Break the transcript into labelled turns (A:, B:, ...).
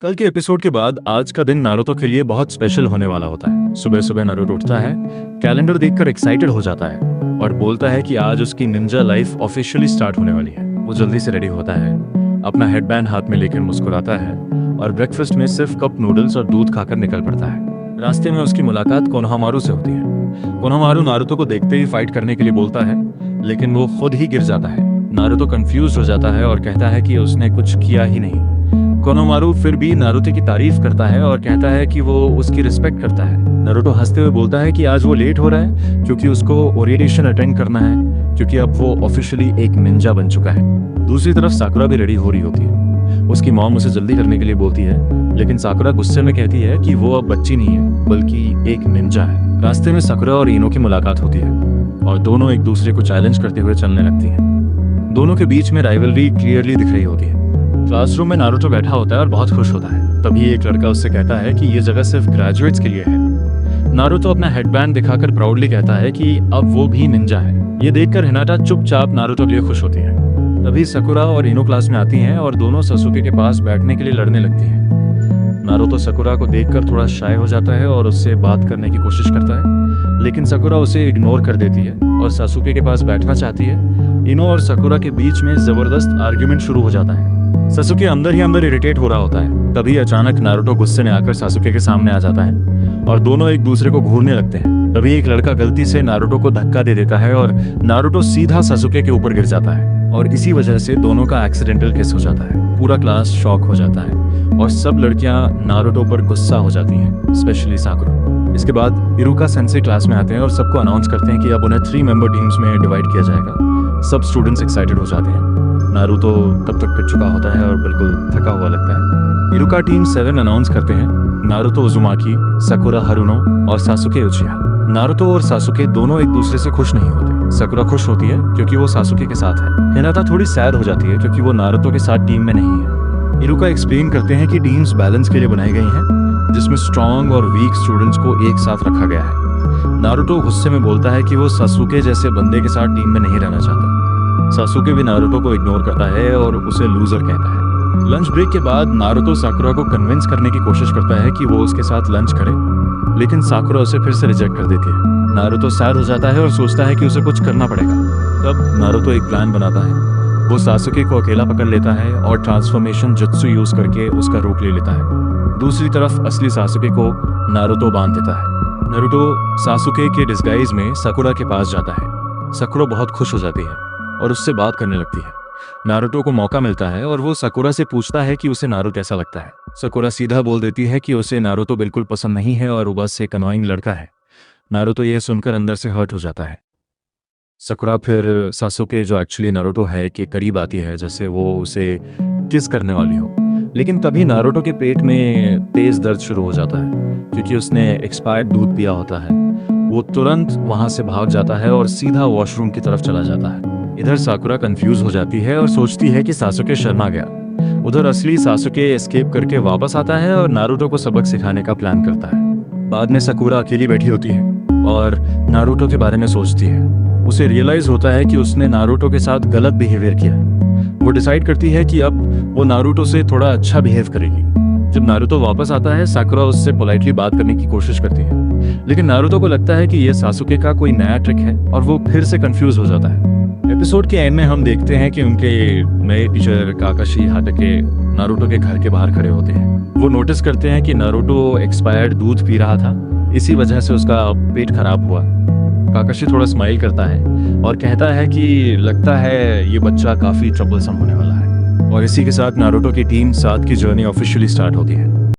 A: कल के एपिसोड के बाद आज का दिन नारुतो के लिए बहुत स्पेशल होने वाला होता है। सुबह सुबह नारुतो उठता है, कैलेंडर देखकर एक्साइटेड हो जाता है और बोलता है कि आज उसकी निंजा लाइफ ऑफिशियली स्टार्ट होने वाली है। वो जल्दी से रेडी होता है, अपना हेडबैंड हाथ में लेकर मुस्कुराता है और ब्रेकफास्ट में सिर्फ कप नूडल्स और दूध खाकर निकल पड़ता है। रास्ते में उसकी मुलाकात कोनोहामारू से होती है। कोनोहामारू नारुतो को देखते ही फाइट करने के लिए बोलता है, लेकिन वो खुद ही गिर जाता है। नारुतो कंफ्यूज हो जाता है और कहता है कि उसने कुछ किया ही नहीं। कोनोहामारू फिर भी नारुतो की तारीफ करता है और कहता है कि वो उसकी रिस्पेक्ट करता है। नारुतो हंसते हुए बोलता है कि आज वो लेट हो रहा है क्योंकि उसको ओरिएंटेशन अटेंड करना है, क्योंकि अब वो ऑफिशियली एक निंजा बन चुका है। दूसरी तरफ साकुरा भी रेडी हो रही होती है। उसकी मॉम उसे जल्दी करने के लिए बोलती है, लेकिन साकुरा गुस्से में कहती है कि वो अब बच्ची नहीं है बल्कि एक निंजा है। रास्ते में साकुरा और इनो की मुलाकात होती है और दोनों एक दूसरे को चैलेंज करते हुए चलने लगती हैं। दोनों के बीच में राइवलरी क्लियरली दिख रही होती है। क्लासरूम में नारुतो बैठा होता है और बहुत खुश होता है। तभी एक लड़का उससे कहता है कि ये जगह सिर्फ ग्रेजुएट्स के लिए है। नारुतो अपना हेडबैंड दिखाकर प्राउडली कहता है कि अब वो भी निंजा है। ये देखकर हिनाटा चुपचाप नारुतो के लिए खुश होती है। तभी साकुरा और इनो क्लास में आती हैं और दोनों सासुके के पास बैठने के लिए लड़ने लगती हैं। नारुतो साकुरा को देखकर थोड़ा शाय हो जाता है और उससे बात करने की कोशिश करता है, लेकिन साकुरा उसे इग्नोर कर देती है और सासुके के पास बैठना चाहती है। इनो और साकुरा के बीच में जबरदस्त आर्ग्यूमेंट शुरू हो जाता है। सासुके अंदर ही अंदर इरिटेट हो रहा होता है। तभी अचानक नारुतो गुस्से में आकर सासुके के सामने आ जाता है और दोनों एक दूसरे को घूरने लगते हैं। तभी एक लड़का गलती से नारुतो को धक्का दे देता है और नारुतो सीधा सासुके के ऊपर गिर जाता है और इसी वजह से दोनों का एक्सीडेंटल किस हो जाता है। पूरा क्लास शॉक हो जाता है और सब लड़कियां नारुतो पर गुस्सा हो जाती हैं, स्पेशली साकुरा। इसके बाद इरुका सेंसेई क्लास में आते हैं और सबको अनाउंस करते हैं कि अब उन्हें 3 मेंबर टीम्स में डिवाइड किया जाएगा। सब स्टूडेंट्स एक्साइटेड हो जाते हैं। नारुतो तब तक पिट चुका होता है और बिल्कुल थका हुआ लगता है। इरुका टीम 7 अनाउंस करते हैं, नारुतो उजुमाकी, साकुरा हारुनो और सासुके उचिहा। नारुतो और सासुके दोनों एक दूसरे से खुश नहीं होते। साकुरा खुश होती है क्योंकि वो सासुके के साथ है। हिनाटा थोड़ी सैड हो जाती है क्योंकि वो नारुतो के साथ टीम में नहीं है। इरुका एक्सप्लेन करते हैं कि टीम्स बैलेंस के लिए बनाई गई हैं, जिसमें स्ट्रॉन्ग और वीक स्टूडेंट्स को एक साथ रखा गया है। नारुतो गुस्से में बोलता है कि वो सासुके जैसे बंदे के साथ टीम में नहीं रहना चाहता। सासुके भी नारुतो को इग्नोर करता है और उसे लूजर कहता है। लंच ब्रेक के बाद नारुतो साकुरा को कन्विंस करने की कोशिश करता है कि वो उसके साथ लंच करे, लेकिन साकुरा उसे फिर से रिजेक्ट कर देती है। नारुतो सैड हो जाता है और सोचता है कि उसे कुछ करना पड़ेगा। तब नारुतो एक प्लान बनाता है। वो सासुके को अकेला पकड़ लेता है और ट्रांसफॉर्मेशन जुत्सु यूज करके उसका रोक ले लेता है। दूसरी तरफ असली सासुके को नारुतो बांध देता है। नारुतो सासुके के डिस्गाइज में साकुरा के पास जाता है। साकुरा बहुत खुश हो जाती है और उससे बात करने लगती है। नारुतो को मौका मिलता है और वो साकुरा से पूछता है कि उसे नारुतो कैसा लगता है। साकुरा सीधा बोल देती है कि उसे नारुतो बिल्कुल पसंद नहीं है और वो बस एक अनोइंग लड़का है। नारुतो यह सुनकर अंदर से हर्ट हो जाता है। साकुरा फिर सासुके जो एक्चुअली नारुतो है के करीब आती है, जैसे वो उसे किस करने वाली हो, लेकिन तभी नारुतो के पेट में तेज दर्द शुरू हो जाता है क्योंकि उसने एक्सपायर्ड दूध पिया होता है। वो तुरंत वहां से भाग जाता है और सीधा वॉशरूम की तरफ चला जाता है। इधर साकुरा कंफ्यूज हो जाती है और सोचती है कि सासुके शर्मा गया। उधर असली सासुके एस्केप करके वापस आता है और नारुतो को सबक सिखाने का प्लान करता है। बाद में साकुरा अकेली बैठी होती है और नारुतो के बारे में सोचती है। उसे रियलाइज होता है कि उसने नारुतो के साथ गलत बिहेवियर किया। वो डिसाइड करती है कि अब वो नारुतो से थोड़ा अच्छा बिहेव करेगी। जब नारुतो वापस आता है, साकुरा उससे पोलाइटली बात करने की कोशिश करती है, लेकिन नारुतो को लगता है कि ये सासुके का कोई नया ट्रिक है और वो फिर से कंफ्यूज हो जाता है। एपिसोड के एंड में हम देखते हैं कि उनके नए टीचर काकाशी हाटाके नारुतो के घर के बाहर खड़े होते हैं। वो नोटिस करते हैं कि नारुतो एक्सपायर्ड दूध पी रहा था, इसी वजह से उसका पेट खराब हुआ। काकाशी थोड़ा स्माइल करता है और कहता है कि लगता है ये बच्चा काफी ट्रबलसम होने वाला है। और इसी के साथ नारुतो की टीम 7 की जर्नी ऑफिशियली स्टार्ट होती है।